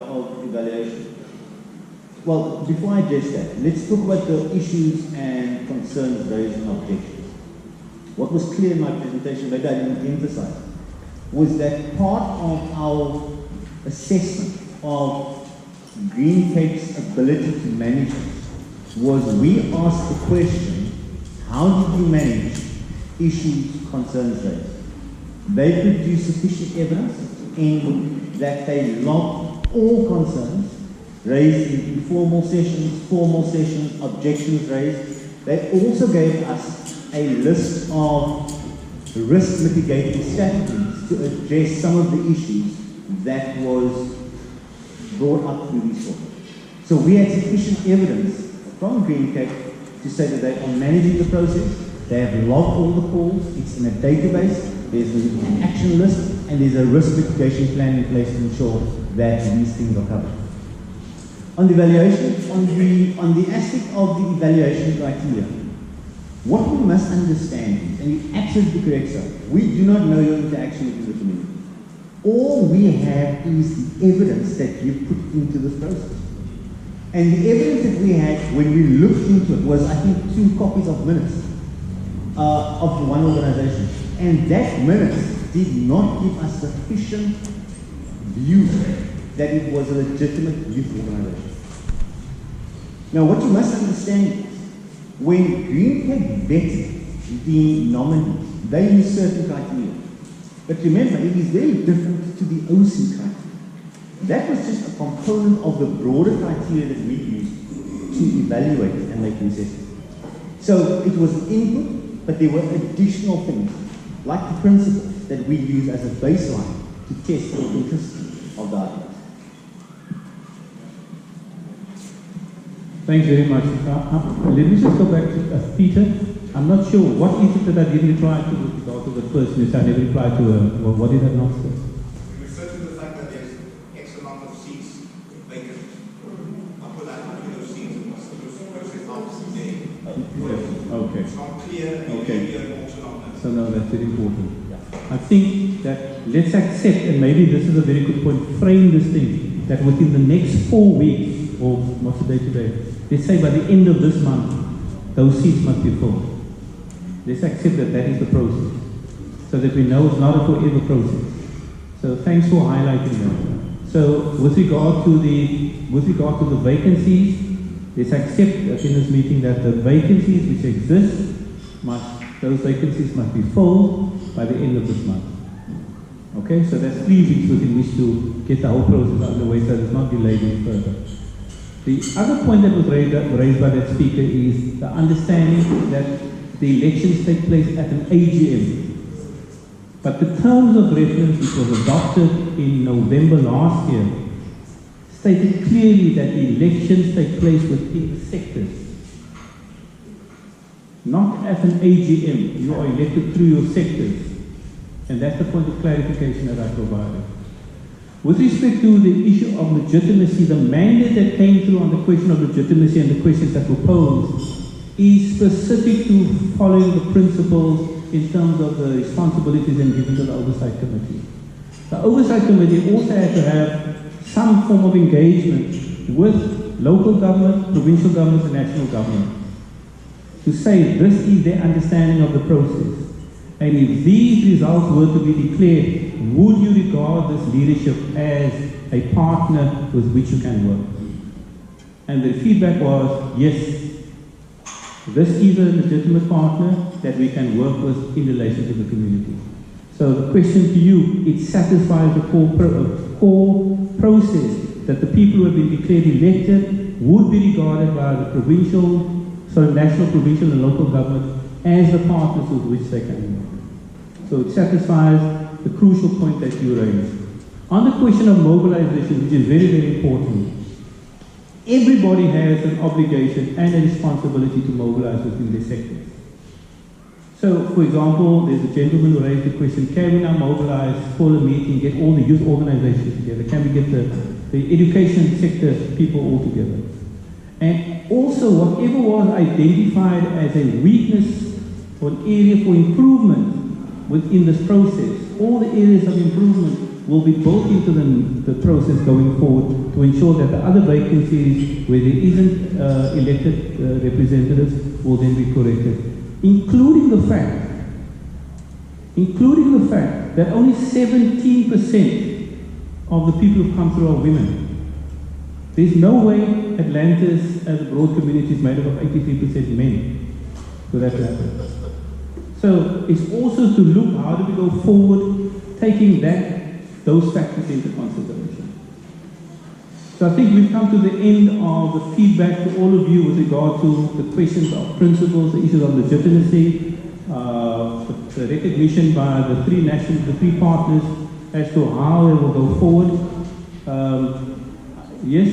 of evaluation. Well, before I address that, let's talk about the issues and concerns raised and objections. What was clear in my presentation, maybe I didn't emphasize, was that part of our assessment of GreenCape's ability to manage it was we asked the question, how did you manage issues, concerns raised? They produced sufficient evidence in that they logged all concerns raised in informal sessions, formal sessions, objections raised. They also gave us a list of risk mitigating strategies to address some of the issues that was brought up through these forums. So we had sufficient evidence from GreenCape to say that they are managing the process, they have logged all the calls, it's in a database, there's an action list, and there's a risk mitigation plan in place to ensure that these things are covered. On the evaluation, on the aspect of the evaluation criteria, what we must understand is, and you're absolutely correct, sir, we do not know your interaction with the community. All we have is the evidence that you put into this process. And the evidence that we had when we looked into it was, I think, 2 copies of minutes of one organization. And that minutes did not give us sufficient view that it was a legitimate youth organization. Now, what you must understand is, when GreenCape vetted the nominees, they use certain criteria. But remember, it is very different to the OC criteria. That was just a component of the broader criteria that we used to evaluate and make assessments. So it was an input, but there were additional things, like the principles that we use as a baseline to test the authenticity of the arguments. Thanks very much. Let me just go back to Peter. I'm not sure, what is it that I didn't reply to with regard to the person who said I never replied to her? What did I not say? You refer to the fact that there's X amount of seats vacant. I'll put that into those seats and what's the process after today. Okay. It's not clear, Okay. maybe an option on that. So no, that's very important. I think that let's accept, and maybe this is a very good point, frame this thing, that within the next 4 weeks, or what's the day today? Let's say by the end of this month, those seats must be full. Let's accept that that is the process, so that we know it's not a forever process. So thanks for highlighting that. So with regard to the vacancies, let's accept in this meeting that the vacancies which exist those vacancies must be filled by the end of this month. Okay, so that's 3 weeks within which to get the whole process underway, so it's not delayed any further. The other point that was raised by that speaker is the understanding that the elections take place at an AGM. But the terms of reference which was adopted in November last year stated clearly that the elections take place within the sectors. Not at an AGM, you are elected through your sectors. And that's the point of clarification that I provided. With respect to the issue of legitimacy, the mandate that came through on the question of legitimacy and the questions that were posed is specific to following the principles in terms of the responsibilities and given to the Oversight Committee. The Oversight Committee also had to have some form of engagement with local government, provincial government, and national government to say this is their understanding of the process. And if these results were to be declared, would you regard this leadership as a partner with which you can work? And the feedback was, yes, this is a legitimate partner that we can work with in relation to the community. So the question to you, it satisfies the core process that the people who have been declared elected would be regarded by the national, provincial and local government as the partners with which they can work. So it satisfies the crucial point that you raised. On the question of mobilization, which is very, very important, everybody has an obligation and a responsibility to mobilize within their sectors. So, for example, there's a gentleman who raised the question, can we now mobilize for the meeting, get all the youth organizations together? Can we get the education sector people all together? And also, whatever was identified as a weakness or an area for improvement within this process, all the areas of improvement will be built into the process going forward to ensure that the other vacancies where there isn't elected representatives will then be corrected, including the fact that only 17% of the people who come through are women. There's no way Atlantis as a broad community is made up of 83% men for that to happen. So it's also to look how do we go forward, taking those factors into consideration. So I think we've come to the end of the feedback to all of you with regard to the questions of principles, the issues of legitimacy, the recognition by the three partners as to how they will go forward. Yes?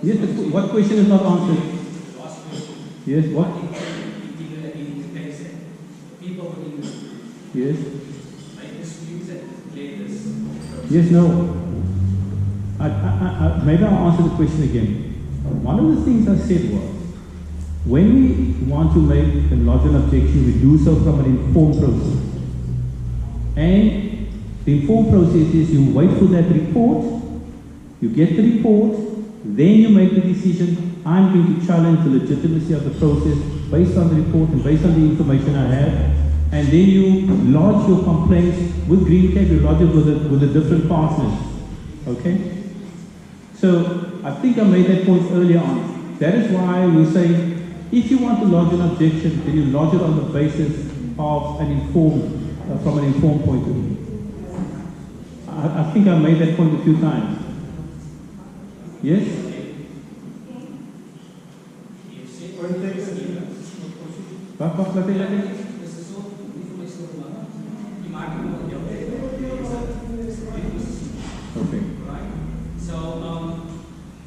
Yes, what question is not answered? Yes, what? Yes? Yes, no. Maybe I'll answer the question again. One of the things I said was, when we want to make and lodge an objection, we do so from an informed process. And the informed process is you wait for that report, you get the report, then you make the decision, I'm going to challenge the legitimacy of the process based on the report and based on the information I have, and then you lodge your complaints with GreenCape, you lodge it with the different partners. Okay? So I think I made that point earlier on. That is why we say, if you want to lodge an objection, then you lodge it on the basis of an informed, from an informed point of view. I think I made that point a few times. Yes? Okay.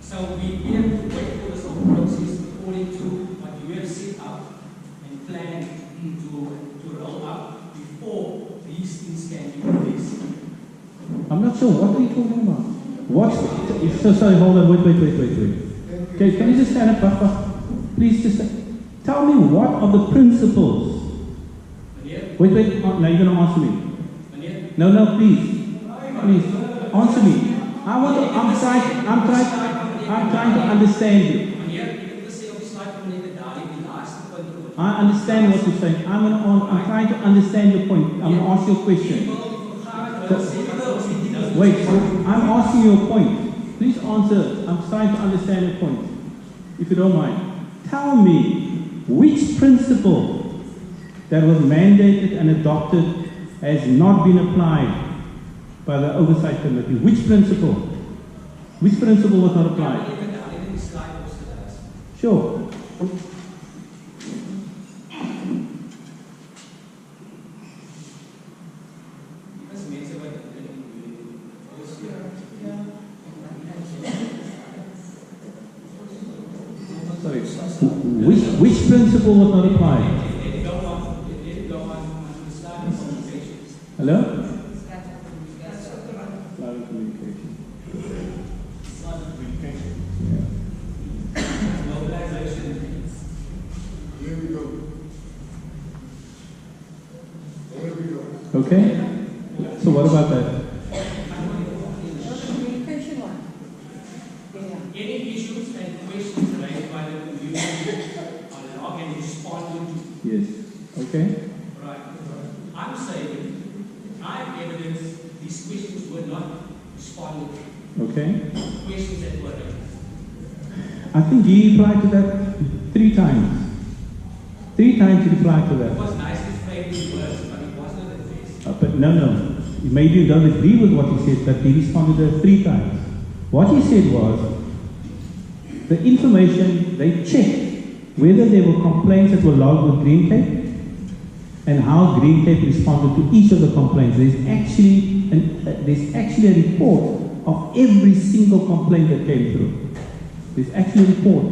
So we have to wait for this whole process according to what you have set up and planned to roll up before these things can be released. I'm not sure, what are you talking about? So sorry, hold on, wait. Okay, can you just stand up, please just tell me what are the principles? Wait, now you're going to answer me. No, please, answer me. I'm trying to understand you. I understand what you're saying. I'm trying to understand your point. I'm going to ask you a question. Wait, I'm asking you a point. Please answer. I'm trying to understand your point. If you don't mind. Tell me which principle that was mandated and adopted has not been applied by the Oversight Committee. Which principle? Which principle was not applied? Sure. Sorry. Which principle was not applied? Hello? Okay? So what about that? Any issues and questions raised by the community are logged and responded to. Yes. Okay? Right. I'm saying, I have evidence these questions were not responded to. Okay? Questions that were raised. I think he replied to that 3 times. 3 times he replied to It that. was nice to frame these words, but it wasn't addressed. But no. Maybe you don't agree with what he said, but he responded to it 3 times. What he said was, the information, they checked whether there were complaints that were logged with GreenCape and how GreenCape responded to each of the complaints. There's actually a report of every single complaint that came through. There's actually a report.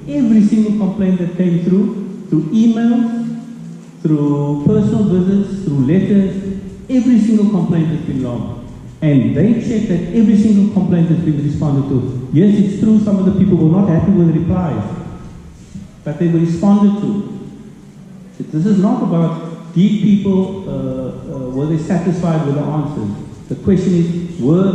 Every single complaint that came through emails, through personal visits, through letters, every single complaint has been logged. And they checked that every single complaint has been responded to. Yes, it's true, some of the people were not happy with the replies, but they were responded to. This is not about did people, were they satisfied with the answers? The question is, were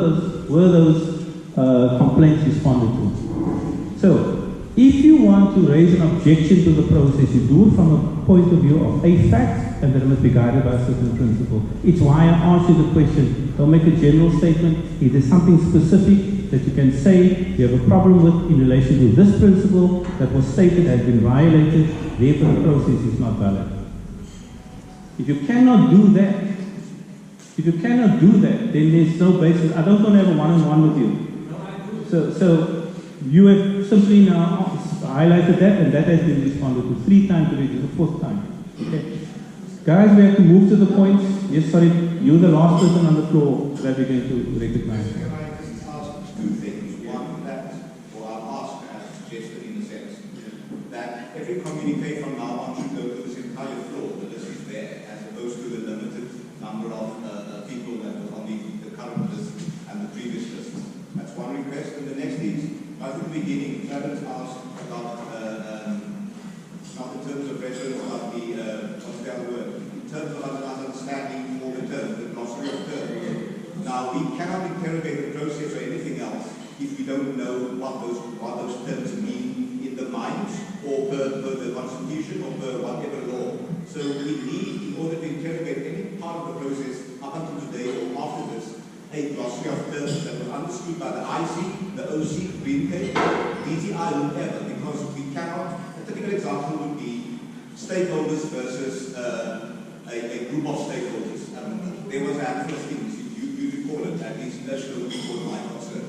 those complaints responded to? So, if you want to raise an objection to the process, you do it from a point of view of a fact, and that it must be guided by a certain principle. It's why I asked you the question. Don't make a general statement. If there's something specific that you can say you have a problem with in relation to this principle that was stated has been violated, therefore the process is not valid. If you cannot do that, then there's no basis. I don't want to have a one-on-one with you. So you have simply now highlighted that, and that has been responded to 3 times already, the 4th time. Okay. Guys, we have to move to the points. Yes, sorry, you're the last person on the floor that we're going to recognize. Can I just ask 2 things? One, that, or I'll ask as suggested in a sense, that every communique from now on should go to this entire floor. The list is there, as opposed to the limited number of people that were on the current list and the previous list. That's one request. And the next is, right at the beginning, Clarence asked about, not in terms of reference about the, what's the other word? In terms of understanding all the terms, the glossary of terms. Now, we cannot interrogate the process or anything else if we don't know what those terms mean in the minds or per the Constitution or per whatever law. So we need, in order to interrogate any part of the process up until today or after this, a glossary of terms that was understood by the IC, the OC, GreenCape, DTI, whoever, because we cannot. A typical example would be stakeholders versus a group of stakeholders. There was a handful of things, you recall it, at least that's what we call my concern.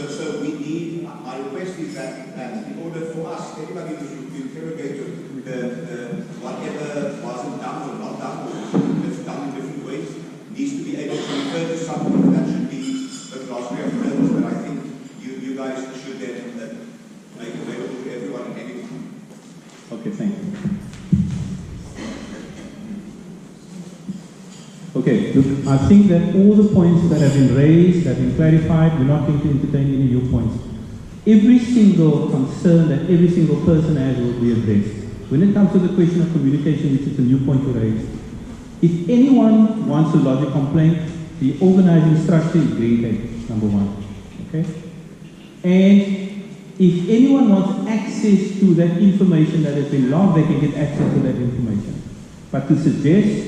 So we need, my request is that in order for us, everybody to interrogate the whatever wasn't done or not done, or that's done in different ways, needs to be able to refer to something that should be a glossary of terms that I think you guys should then make available to everyone in any time. Okay, thank you. Okay, look, I think that all the points that have been raised, have been clarified, we're not going to entertain any new points. Every single concern that every single person has will be addressed. When it comes to the question of communication, which is a new point to raise, if anyone wants to lodge a complaint, the organizing structure is GreenCape, number 1. Okay? And if anyone wants access to that information that has been logged, they can get access to that information. But to suggest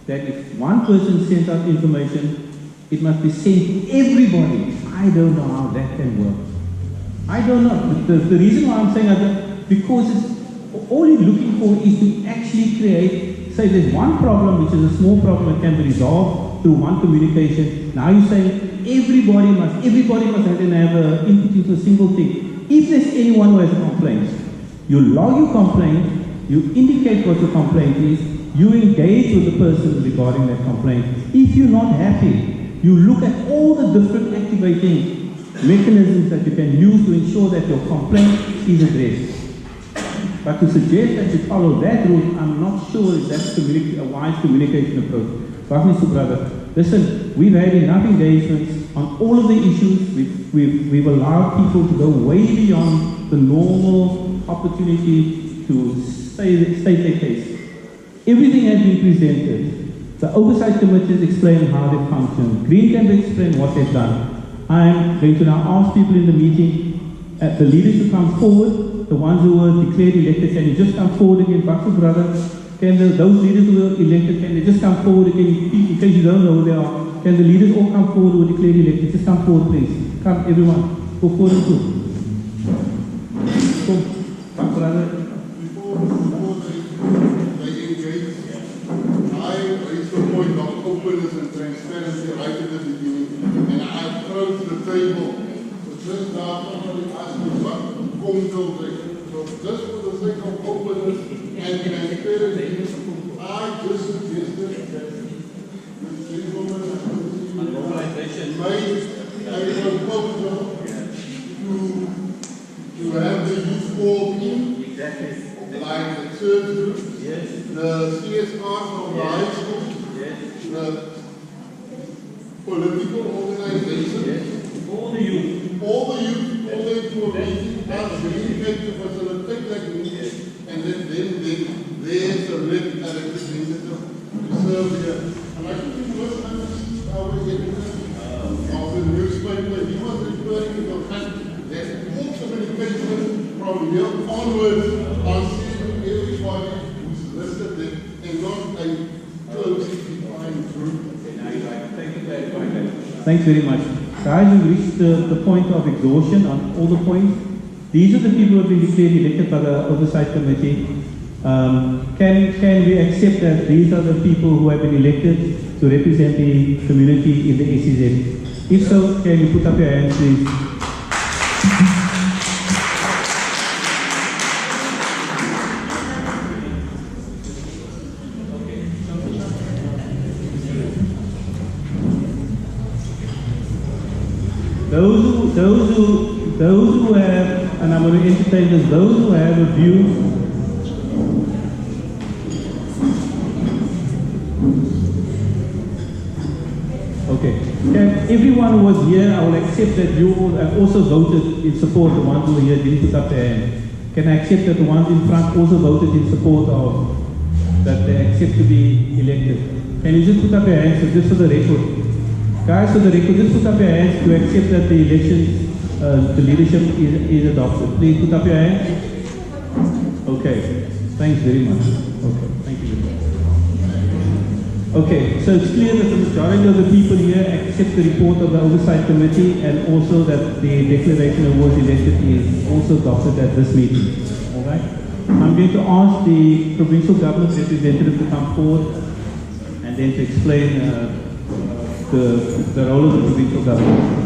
that if one person sends out information, it must be sent to everybody, I don't know how that can work. I don't know. The reason why I'm saying that, because all you're looking for is to actually create, say there's one problem which is a small problem that can be resolved through one communication. Now you're saying everybody must have an input into a single thing. If there's anyone who has a complaint, you log your complaint, you indicate what your complaint is, you engage with the person regarding that complaint. If you're not happy, you look at all the different activating mechanisms that you can use to ensure that your complaint is addressed. But to suggest that you follow that route, I'm not sure if that's a wise communication approach. But Mr. Brother, listen, we've had enough engagements on all of the issues. We've allowed people to go way beyond the normal opportunity to state their case. Everything has been presented. The oversight committees explain how they function. GreenCape explain what they've done. I'm going to now ask people in the meeting, the leaders to come forward, the ones who were declared elected, can you just come forward again? Back to brother, those leaders who were elected, can they just come forward again? In case you don't know who they are, can the leaders all come forward who were declared elected? Just come forward, please. Come, everyone. Go forward and through. Come, back brother. I raised the point of openness and transparency right at the beginning, and I approached the table. Just now, somebody asked me what control they. So just for the sake of openness and transparency, I just suggested that the gentleman made a proposal to have the youth called in. Exactly. Like the church group, the CSR from the high school, the political organization, all the youth, all them to a meeting, ask GreenCape to facilitate that meeting, and then there's a representative where he was referring to the fact that all communications from here onwards are seen to everybody who's listed there and not a closely defined group. Thanks very much. Guys, we've reached the point of exhaustion on all the points. These are the people who have been declared elected by the Oversight Committee. Can we accept that these are the people who have been elected to represent the community in the ACZ? If so, can you put up your hands, please? Those who have, and I'm going to entertain this, those who have a view. Okay. Can everyone who was here, I will accept that you all have also voted in support. The ones who were here didn't put up their hand. Can I accept that the ones in front also voted in support of that they accept to be elected? Can you just put up your hands, so just for the record? Guys, for the record, just put up your hands to accept that the election, the leadership is adopted. Please put up your hands. Okay. Thanks very much. Okay. Thank you very much. Okay, so it's clear that the majority of the people here accept the report of the Oversight Committee and also that the declaration of was elected is also adopted at this meeting. All right? I'm going to ask the provincial government representative to come forward and then to explain the role of the provincial government.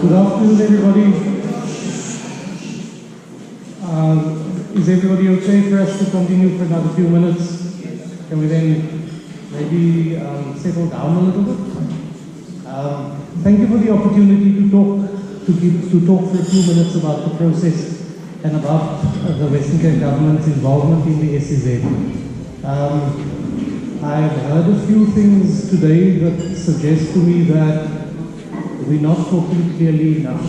Good afternoon, everybody. Is everybody okay for us to continue for another few minutes? Can we then maybe settle down a little bit? Thank you for the opportunity to talk for a few minutes about the process and about the Western Cape government's involvement in the SEZ. I've heard a few things today that suggest to me that we're not talking clearly enough